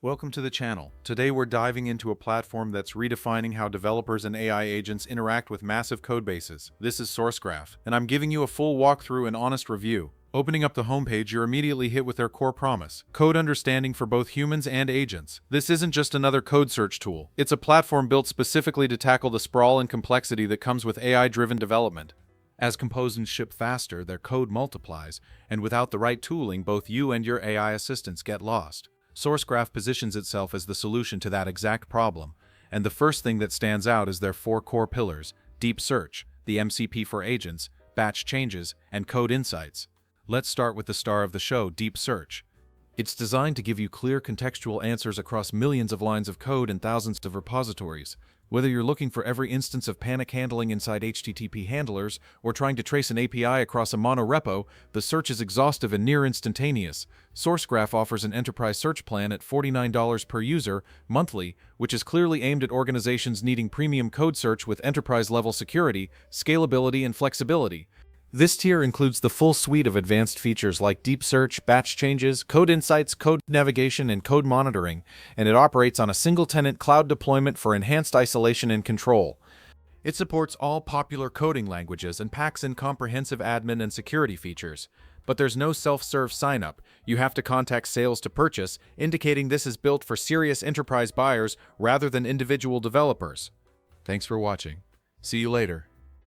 Welcome to the channel. Today we're diving into a platform that's redefining how developers and AI agents interact with massive codebases. This is Sourcegraph, and I'm giving you a full walkthrough and honest review. Opening up the homepage, you're immediately hit with their core promise: code understanding for both humans and agents. This isn't just another code search tool. It's a platform built specifically to tackle the sprawl and complexity that comes with AI-driven development. As composers ship faster, their code multiplies, and without the right tooling, both you and your AI assistants get lost. Sourcegraph positions itself as the solution to that exact problem, and the first thing that stands out is their four core pillars: deep search, the MCP for agents, batch changes, and code insights. Let's start with the star of the show, deep search. It's designed to give you clear contextual answers across millions of lines of code and thousands of repositories. Whether you're looking for every instance of panic handling inside HTTP handlers or trying to trace an API across a monorepo, the search is exhaustive and near instantaneous. Sourcegraph offers an enterprise search plan at $49 per user monthly, which is clearly aimed at organizations needing premium code search with enterprise-level security, scalability, and flexibility. This tier includes the full suite of advanced features like deep search, batch changes, code insights, code navigation, and code monitoring, and it operates on a single-tenant cloud deployment for enhanced isolation and control. It supports all popular coding languages and packs in comprehensive admin and security features. But there's no self-serve sign-up. You have to contact sales to purchase, indicating this is built for serious enterprise buyers rather than individual developers. Thanks for watching. See you later.